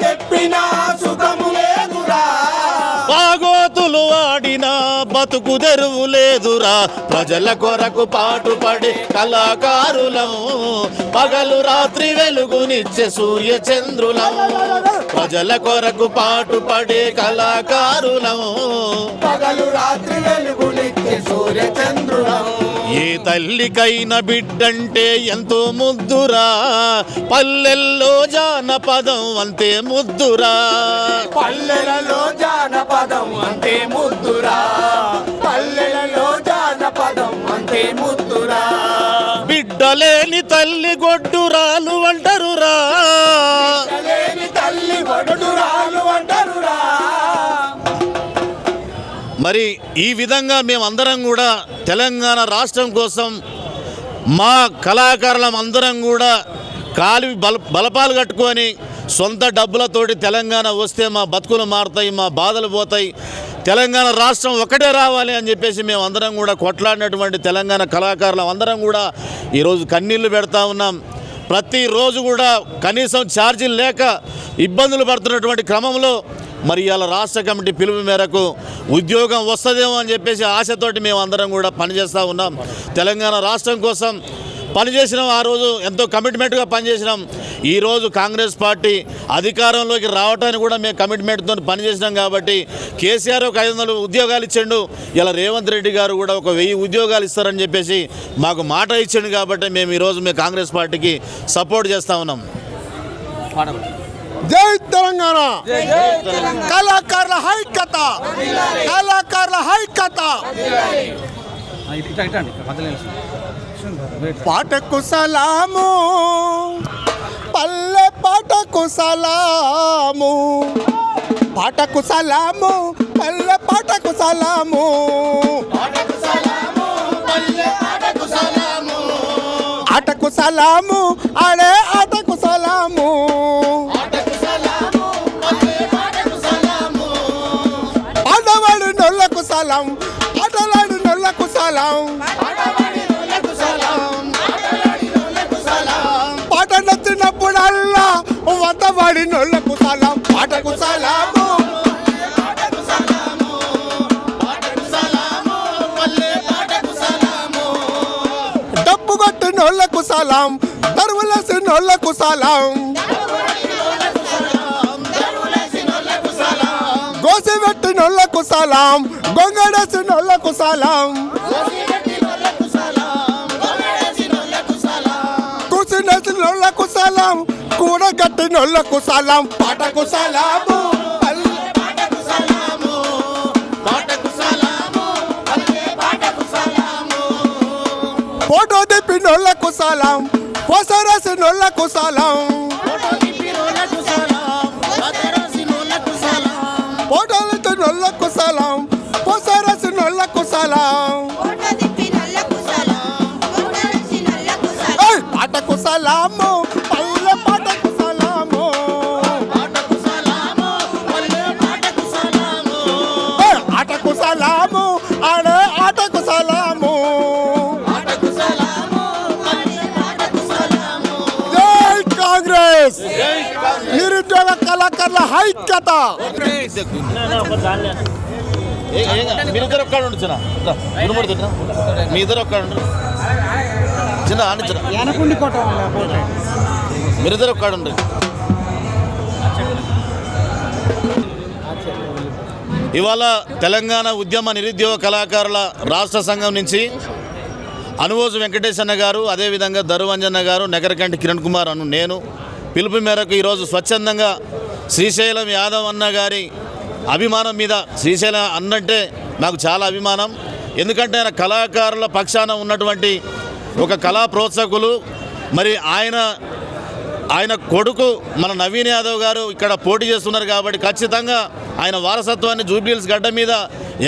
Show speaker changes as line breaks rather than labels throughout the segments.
చెప్పినా సుఖము లేదురా,
బాగోతులు ఆడినా బతుకు తెరువు లేదురా. ప్రజల కొరకు పాటుపడే కళాకారులం, పగలు రాత్రి వెలుగునిచ్చే సూర్య చంద్రులం. ప్రజల కొరకు పాటుపడే కళాకారులం,
పగలు రాత్రి వెలుగునిచ్చే సూర్య చంద్రులం.
ఏ తల్లికైన బిడ్డంటే ఎంతో ముద్దురా, పల్లెల్లో జానపదం అంతే ముద్దురా.
పల్లెలలో జానపదం అంతే ముద్దురా, పల్లెలలో జానపదం అంతే ముద్దురా.
బిడ్డలేని తల్లి గొడ్డురాలు అంటారురా,
బిడ్డలేని తల్లి గొడ్డురాలు అంటారురా.
మరి ఈ విధంగా మేమందరం కూడా తెలంగాణ రాష్ట్రం కోసం మా కళాకారులం అందరం కూడా కాలి బలపాలు కట్టుకొని సొంత డబ్బులతోటి తెలంగాణ వస్తే మా బతుకులు మారుతాయి, మా బాధలు పోతాయి, తెలంగాణ రాష్ట్రం ఒకటే రావాలి అని చెప్పేసి మేము అందరం కూడా కొట్లాడినటువంటి తెలంగాణ కళాకారులం అందరం కూడా ఈరోజు కన్నీళ్లు పెడతా ఉన్నాం. ప్రతిరోజు కూడా కనీసం ఛార్జీలు లేక ఇబ్బందులు పడుతున్నటువంటి క్రమంలో మరి ఇవాళ రాష్ట్ర కమిటీ పిలుపు మేరకు ఉద్యోగం వస్తుందేమో అని చెప్పేసి ఆశతోటి మేము అందరం కూడా పనిచేస్తూ ఉన్నాం. తెలంగాణ రాష్ట్రం కోసం పనిచేసినాం, ఆ రోజు ఎంతో కమిట్మెంట్గా పనిచేసినాం. ఈరోజు కాంగ్రెస్ పార్టీ అధికారంలోకి రావడానికి కూడా మేము కమిట్మెంట్తో పనిచేసినాం. కాబట్టి కేసీఆర్ ఒక 500 ఉద్యోగాలు ఇచ్చిండు, ఇలా రేవంత్ రెడ్డి గారు కూడా ఒక 1000 ఉద్యోగాలు ఇస్తారని చెప్పేసి మాకు మాట ఇచ్చిండు. కాబట్టి మేము ఈరోజు మేము కాంగ్రెస్ పార్టీకి సపోర్ట్ చేస్తూ ఉన్నాం.
జై తెలంగాణ, కళాకారుల హైక్యత, కళాకారుల హైక్యత. పాటకు సలాము, పల్లె పాటకు సలాము, పాటకు సలాము, పల్లె పాటకు సలాము, ఆటకు సలాము, ఆడే ఆటకు సలాము, ఆడవాడు నొల్లకు సలాం, ఆటలాడు నొల్లకు సలాం, పాట నచ్చినప్పుడల్లా వద్దవాడి నొల్లకు సలాం, పాటకు సలాము, డప్పు కొట్టు నొల్లకు సలాం, దరువులేసి నొల్లకు సలాం, గోసి పెట్టి నొల్లకు సలాం, గొంగడేసి నొల్లకు సలాం, కూసినేసి నొల్లకు సలాం, కూడగట్టి నొల్లకు సలాం, పాటకు సలాము, ఫోటో దిప్పి నొల్లకు సలాం, పొసరేసి నొల్లకు సలాం, ఫోటోలతో నొల్లకు సలాం, పొసరేసి నొల్లకు సలాం, పాటకు సలాము, పల్లె పాటకు సలాము, ఆటకు సలాము, ఆడే ఆటకు సలాము. జై కాంగ్రెస్, నిరుద్యోగ కళాకారుల హైక్యత.
మీరిద్దరు ఒక్కడ ఉండు చిన్న, మీ ఇద్దరు ఒక్కడ ఉండు చిన్న ఆడి చిన్న, మీరిద్దరు ఒక్కడ ఉండు. ఇవాళ తెలంగాణ ఉద్యమ నిరుద్యోగ కళాకారుల రాష్ట్ర సంఘం నుంచి అనువోజు వెంకటేష్ అన్న గారు, అదేవిధంగా దరువంజన్న గారు, నగరకంటి కిరణ్ కుమార్ అను నేను పిలుపు మేరకు ఈరోజు స్వచ్ఛందంగా శ్రీశైలం యాదవ్ అన్న గారి అభిమానం మీద, శ్రీశైలం అన్నంటే నాకు చాలా అభిమానం, ఎందుకంటే ఆయన కళాకారుల పక్షాన ఉన్నటువంటి ఒక కళా ప్రోత్సాహకులు. మరి ఆయన కొడుకు మన నవీన్ యాదవ్ గారు ఇక్కడ పోటీ చేస్తున్నారు కాబట్టి ఖచ్చితంగా ఆయన వారసత్వాన్ని జూబ్లీహిల్స్ గడ్డ మీద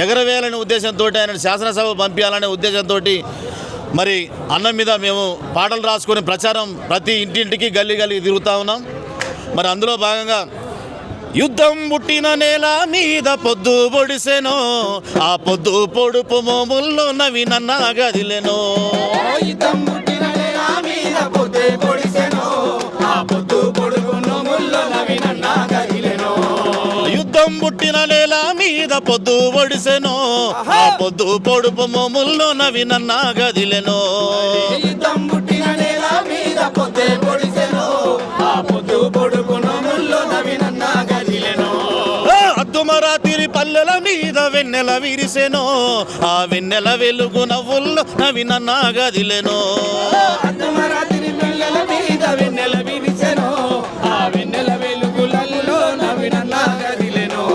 ఎగరవేయాలనే ఉద్దేశంతో, ఆయన శాసనసభ పంపించాలనే ఉద్దేశంతో మరి అన్నం మీద మేము పాటలు రాసుకొని ప్రచారం ప్రతి ఇంటింటికి గల్లీ తిరుగుతూ ఉన్నాం. మరి అందులో భాగంగా యుద్ధం పుట్టిన నేల మీద పొద్దు పొడిసెనో, ఆ పొద్దు పొడుపు మోముల్లో నవీనన్న గదిలెనో,
యుద్ధం పుట్టిన నేల మీద పొద్దు పొడిసెనో, ఆ పొద్దు పొడుపు మోముల్లో నవీనన్న
పుట్టిన నేల మీద పొద్దు ఒడిసెను ఆ పొద్దు పొడుపు మోముల్లో నవినన్న గదిలెను
యుద్ధం పుట్టిన నేల మీద పొద్దే పొడిసెను ఆ పొద్దు పొడుపు నోముల్లో నవినన్న గదిలెను
అద్దుమరాతిరి పల్లెల మీద వెన్నెల విరిసెను ఆ వెన్నెల వెలుగు నవ్వుల్లో నవినన్న గదిలెను
అర్ధమరాత్రి పిల్లల మీద వెన్నెల విరిసెను ఆ వెన్నెల వెలుగులలో నవినన్న గదిలెను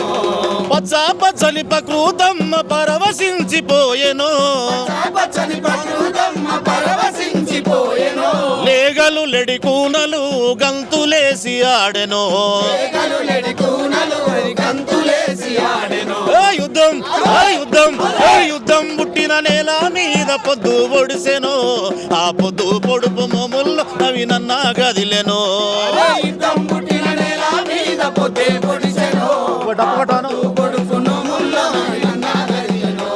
పచ్చ పచ్చని ప్రకృతమ్మ పరవశించిపోయెను
పచ్చని ప్రకృతమ్మ పరవశించిపోయెను
లేగలు లెడి కూనలు గంతులేసి ఆడెను
లేగలు లెడి కూనలు గంతులేసి ఆడెను
యుద్ధం యుద్ధం పుట్టిన నేల మీద పొద్దు పొడిసెను ఆ పొద్దు పొడుపు మోముల్లో నవినన్న గదిలెను
యుద్ధం పుట్టిన నేల మీద పొద్దే పొడిసెను పొడుపు నోముల్లో నవినన్న గదిలెను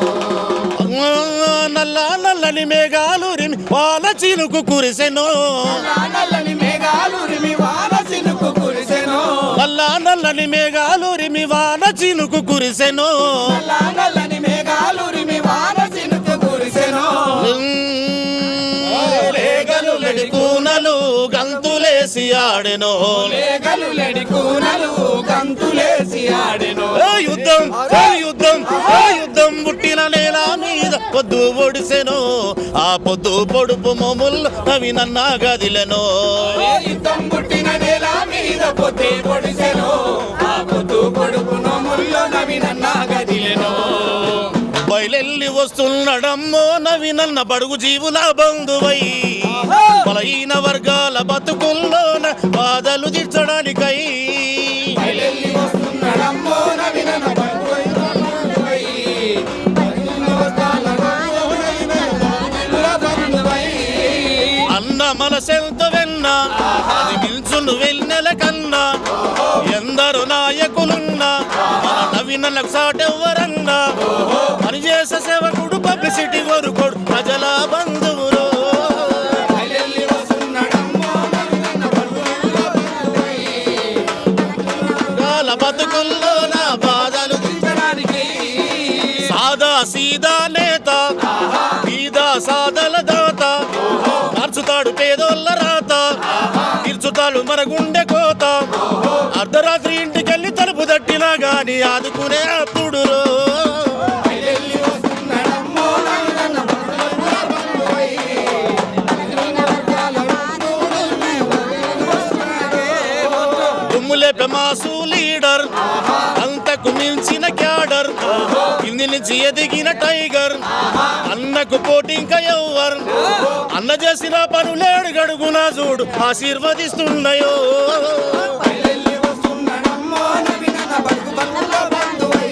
నల్ల నల్లని మేఘాలు రిమి వాన చినుకు కురిసెను
నల్లని మేఘాలు రిమి వాన చినుకు కురిసెను
నల్లని మేఘాలు రిమి వాన చినుకు కురిసెను
నల్లని మేఘాలు రిమి వాన చినుకు కురిసెను లేగలు లెడి
కూనలు గంతులేసి ఆడెను
లేగలు లెడి కూనలు గంతులేసి ఆడెను
యుద్ధం పుట్టిన నేల మీద పొద్దు పొడిసెను ఆ పొద్దు పొడుపు మోముల్లో నవినన్న గదిలెను
యుద్ధం పుట్టిన నేల మీద పొద్దే పొడిసెను ఆ పొద్దు పొడుపు నోముల్లో నవినన్న గదిలెను
బయలెల్లి వస్తున్నాడమ్మో నవినన్న బడుగు జీవుల బంధువై బలహీన వర్గాల బతుకుల్లోన బాధలు తీర్చడానికై
బయలెల్లి వస్తున్నాడమ్మో నవినన్న బంధువై
అన్న మనసెంత వెన్న అది మిల్చును వెన్నెల కన్నా ఎందరు నాయకులున్నా మన నవినన్నకు సాటెవ్వరన్నా పనిచేసే సేవకుడు పబ్లిసిటీ కొరుకోడు ప్రజల బంధువులు
బయలెల్లి వస్తున్నాడమ్మో నవినన్న బంధువై
వాళ్ళ బతుకుల్లో నా బాధలు
తీర్చడానికి
సాదా సీదా నేత బీదా సాదల దాత మార్చుతాడు పేదోళ్ళ రాత తీర్చుతాడు మన గుండె కోత అర్ధరాత్రి ఇంటికెళ్ళి తలుపు తట్టినా గాని ఆదుకునే అప్పుడు
బయలెల్లి వస్తున్నాడమ్మో నవినన్న బంధువై
దుమ్ములేపే మాసు లీడర్ అంతకు మించిన క్యాడర్ కింది నుంచి ఎదిగిన టైగర్ అన్నకు పోటీ ఇంకా ఎవ్వరు అన్న చేసిన పనులేడు గడుగునా చూడు ఆశీర్వదిస్తున్నాయో
బయలెల్లి వస్తున్నాడమ్మో నవినన్న బంధువై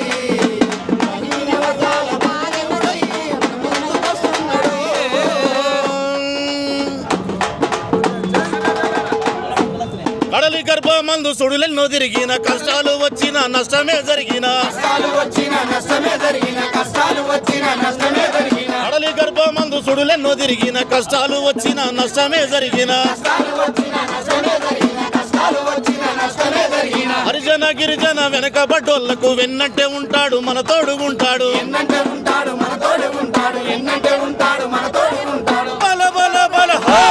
కడలి గర్భమందు సుడులెన్నో తిరిగిన కష్టాలు వచ్చిన నష్టమే జరిగిన
కష్టాలు వచ్చిన నష్టమే జరిగిన కష్టాలు వచ్చిన నష్టమే జరిగిన
కడలి గర్భమందు సుడులెన్నో తిరిగిన కష్టాలు వచ్చిన నష్టమే జరిగిన
కష్టాలు వచ్చిన నష్టమే జరిగిన కష్టాలు వచ్చిన నష్టమే జరిగిన
హరిజన గిరిజన వెనకబడ్డోళ్లకు వెన్నంటే ఉంటాడు మన తోడుగుంటాడు
ఎన్నంటే ఉంటాడు మన తోడు ఉంటాడు ఎన్నంటే ఉంటాడు మన తోడు ఉంటాడు
బల బల బల హా!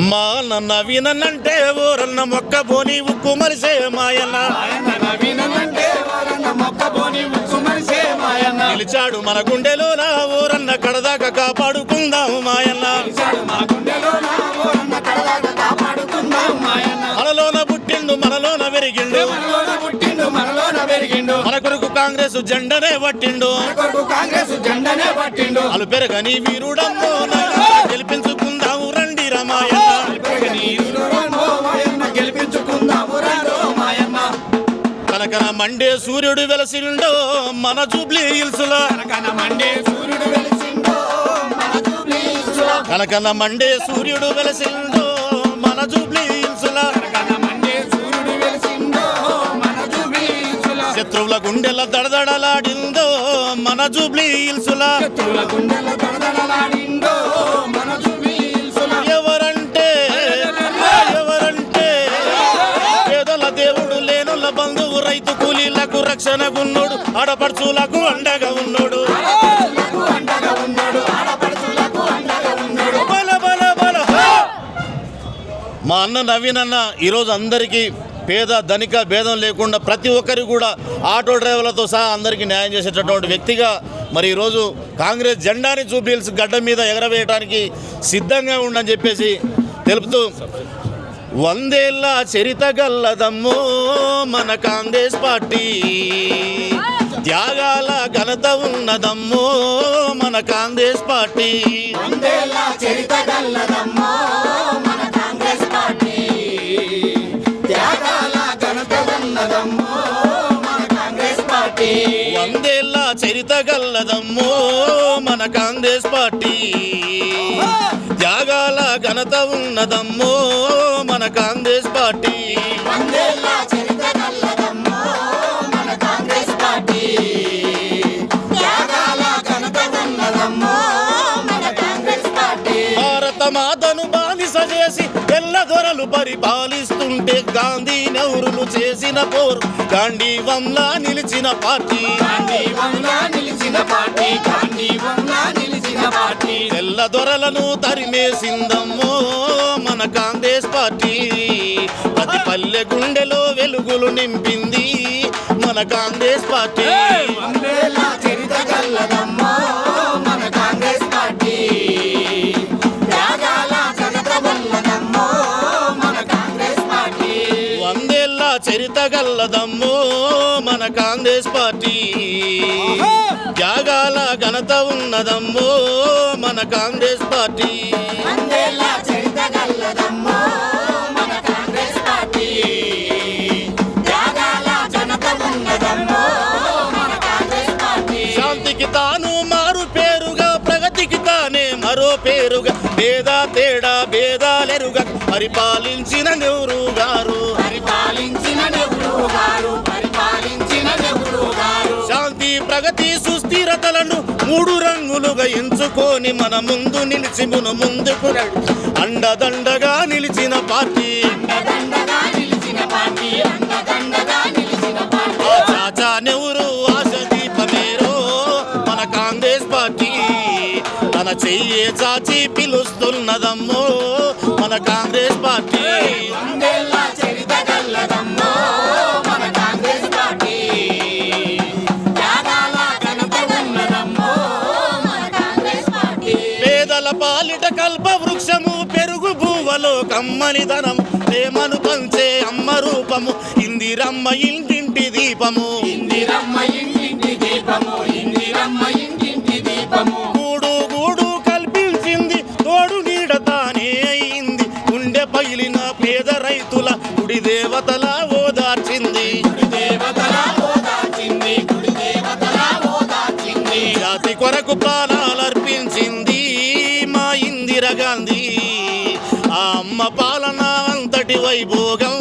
మా నన్న వినంటే ఊరన్న మొక్క బోని ఉక్కు మరిసే మాయన్న
ఆయన నవీనంటే వారన్న మొక్కబోని ముచ్చు మనిషే మాయన్న
నిలిచాడు మన గుండెలో నా ఊరన్న కడదాకా కాపాడుకుందాము మాయన్న
పిలిచాడు మా గుండెలో నా ఓరన్న కడదాకా కాపాడుకుందాం మాయన్న
మనలోన పుట్టిండు మనలోన పెరిగిండు
మనలోన పుట్టిండు మనలోన పెరిగిండు
మన కొరకు కాంగ్రెస్ జెండనే పట్టిండు
మన కొరకు కాంగ్రెస్ జెండనే పట్టిండు
అలు పెరగని వీరుడమ్మో గెలిపించుకుందాము రండి రమాయన్న
గెలిపించుకుందాము రారో మాయన్న
కనకన మండే సూర్యుడు వెలసిండో మన జూబ్లీ హిల్స్లా
కనకన మండే సూర్యుడు వెలిసిండో మన జూబ్లీ హిల్స్లో
కనకన మండే సూర్యుడు వెలసిండో మన జూబ్లీ హిల్స్లా
కనకన మండే సూర్యుడు వెలిసిండో మన జూబ్లీ హిల్స్లో
శత్రువుల గుండెల దడదడలాడిందో మన జూబ్లీ హిల్స్లా
శత్రువుల గుండెల దడదడలాడిండో మన జూబ్లీ హిల్స్లో
ఎవరంటే పేదల దేవుడు లేనుల బంధువు రైతు కూలీలకు రక్షణగున్నోడు ఆడపడుచులకు అండగా ఉన్నోడు బల బల బల హా! మా అన్న నవీన్ అన్న ఈరోజు అందరికీ పేద ధనిక భేదం లేకుండా ప్రతి ఒక్కరికి కూడా ఆటో డ్రైవర్లతో సహా అందరికీ న్యాయం చేసేటటువంటి వ్యక్తిగా మరి ఈరోజు కాంగ్రెస్ జెండాని జూబ్లీహిల్స్ గడ్డ మీద ఎగరవేయడానికి సిద్ధంగా ఉండని చెప్పేసి తెలుపుతూ 100 ఏళ్ల చరిత గల్లదమ్మో మన కాంగ్రెస్ పార్టీ త్యాగాల ఘనత ఉన్నదమ్మో మన కాంగ్రెస్ పార్టీ
చరిత గల్లదమ్మో మన కాంగ్రెస్ పార్టీ త్యాగాల ఘనత ఉన్నదమ్మో మన కాంగ్రెస్ పార్టీ
100 ఏళ్ల చరిత గల్లదమ్మో మన కాంగ్రెస్ పార్టీ త్యాగాల ఘనత ఉన్నదమ్మో మన కాంగ్రెస్ పార్టీ
100 ఏళ్ల చరిత గల్లదమ్మో మన కాంగ్రెస్ పార్టీ త్యాగాల ఘనత ఉన్నదమ్మో మన కాంగ్రెస్ పార్టీ
భారత మాతను బానిస చేసి తెల్ల దొరలు పరిపాలిస్తుంటే గాంధీ నెహ్రూలు చేసిన పోరు గాంధీవంలా నిలిచిన పార్టీ
గాంధీవంలా నిలిచిన పార్టీ గాంధీవంలా నిలిచిన పార్టీ
తెల్ల దొరలను తరిమేసిందమ్మో మన కాంగ్రెస్ పార్టీ ప్రతి పల్లె గుండెలో వెలుగులు నింపింది మన కాంగ్రెస్ పార్టీ
100 ఏళ్ల చరిత గల్లదమ్మో మన కాంగ్రెస్ పార్టీ త్యాగాల ఘనత ఉన్నదమ్మో మన కాంగ్రెస్ పార్టీ
100 ఏళ్ల చరిత గల్లదమ్మో మన కాంగ్రెస్ పార్టీ త్యాగాల ఘనత ఉన్నదమ్మో మన కాంగ్రెస్ పార్టీ
100 ఏళ్ల చరిత గల్లదమ్మో మన కాంగ్రెస్ పార్టీ త్యాగాల ఘనత ఉన్నదమ్మో మన కాంగ్రెస్ పార్టీ
శాంతికి తాను మారు పేరుగా ప్రగతికి తానే మరో పేరుగా తేడా భేదాలెరుగా పరిపాలించిన నెహ్రూ గారు
పరిపాలించిన నెహ్రూ గారు పరిపాలించిన నెహ్రూ గారు
శాంతి ప్రగతి సుస్థిరతలను 3 రంగులుగా ఎంచుకొని మన ముందు నిలిచి ముందుకు అండదండగా నిలిచిన పార్టీ
అండదండగా నిలిచిన పార్టీ అండదండగా నిలిచిన పార్టీ
చాచా నెహ్రూ ఆశ దీపమేరో మన కాంగ్రెస్ పార్టీ తన చెయ్యే చాచి పిలుస్తున్నదమ్మో మన కాంగ్రెస్ పార్టీ
100 ఏళ్ల చరిత గల్లదమ్మో మన కాంగ్రెస్ పార్టీ త్యాగాల ఘనత ఉన్నదమ్మో మన కాంగ్రెస్ పార్టీ
పేదల పాలిట కల్ప వృక్షము పెరుగు భూవలో కమ్మని ధనం ప్రేమను పంచే అమ్మ రూపము ఇందిరమ్మ ఇంటింటి దీపము
ఇందిరమ్మ ఇంటింటి దీపము ఇందిరమ్మ ఇంటింటి దీపము
గూడు కల్పించింది తోడు నీడ తానే అయింది గుండె పగిలిన పేద రైతుల గుడి దేవతల ఓదార్చింది
దేవతల ఓదార్చింది గుడి దేవతల ఓదార్చింది
జాతి కొరకు ప్రాణాలర్పించింది మా ఇందిరా గాంధీ ఆ అమ్మ పాలన అంతటి వైభోగం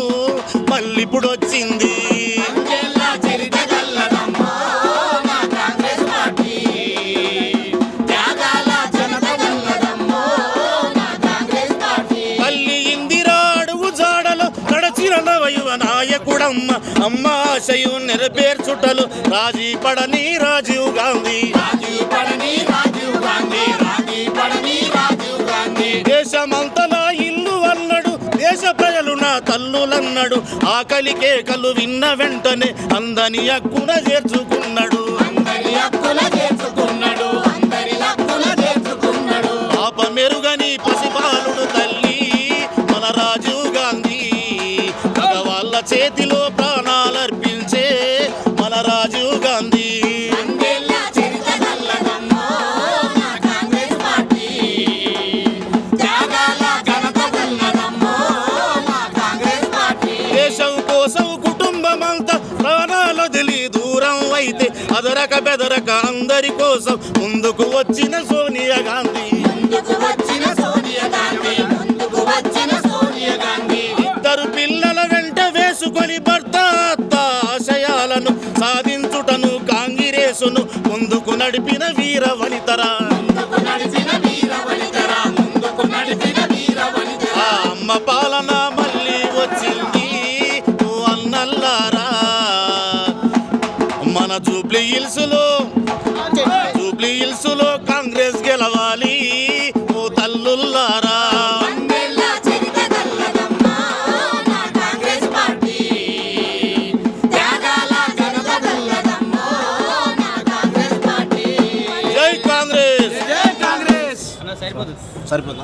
మళ్ళీప్పుడు వచ్చింది
100 ఏళ్ల చరిత గల్లదమ్మో మా కాంగ్రెస్ పార్టీ త్యాగాల ఘనత ఉన్నదమ్మో మా కాంగ్రెస్ పార్టీ
తల్లి ఇందిరా అడుగు జాడలో నడచిన నవయువ నాయకుడమ్మ అమ్మ ఆశయం నెరవేర్చుటలు రాజీ పడని రాజీవ్ గాంధీ
రాజీవ్ పడని రాజీవ్ గాంధీ రాజీవ్ పడని రాజీవ్ గాంధీ
దేశమంతలా ఇల్లు అన్నాడు దేశ ప్రజలు నా తల్లులన్నాడు ఆకలి కేకలు విన్న వెంటనే అందని హక్కున చేర్చుకున్నాడు
అందరి హక్కుల చేర్చుకున్నాడు అందరి హక్కుల చేర్చుకున్నాడు
పాప మెరుగని పసిబాలుడు తల్లి మన రాజీవ్ గాంధీ మగవాళ్ళ చేతిలో ప్రాణాలర్పించే మన రాజీవ్ గాంధీ
100 ఏళ్ల చరిత గల్లదమ్మో మా కాంగ్రెస్ పార్టీ త్యాగాల ఘనత ఉన్నదమ్మో మా కాంగ్రెస్ పార్టీ
దేశం కోసం కుటుంబమంతా ప్రాణాలొదిలి దూరం అయితే అదరక బెదరక అందరి కోసం ముందుకు వచ్చిన సోనియా గాంధీ
ముందుకు వచ్చిన సోనియా గాంధీ ముందుకు వచ్చిన సోనియా గాంధీ
ఇద్దరు పిల్లల వెంట వేసుకొని భర్త అత్త ఆశయాలను సాధించుటను కాంగ్రెసును ముందుకు నడిపిన వీర వనితరా
ముందుకు నడిచిన వీర వనితరా ముందుకు నడిచిన వీర వనితరా
ఆ అమ్మ పాలన మళ్ళీ వచ్చింది ఓ అన్నల్లారా మన జూబ్లీ హిల్స్ లో కాంగ్రెస్ గెలవాలి ఓ తల్లుల్లారా. జై కాంగ్రెస్.
జై కాంగ్రెస్.
సరిపోతుంది.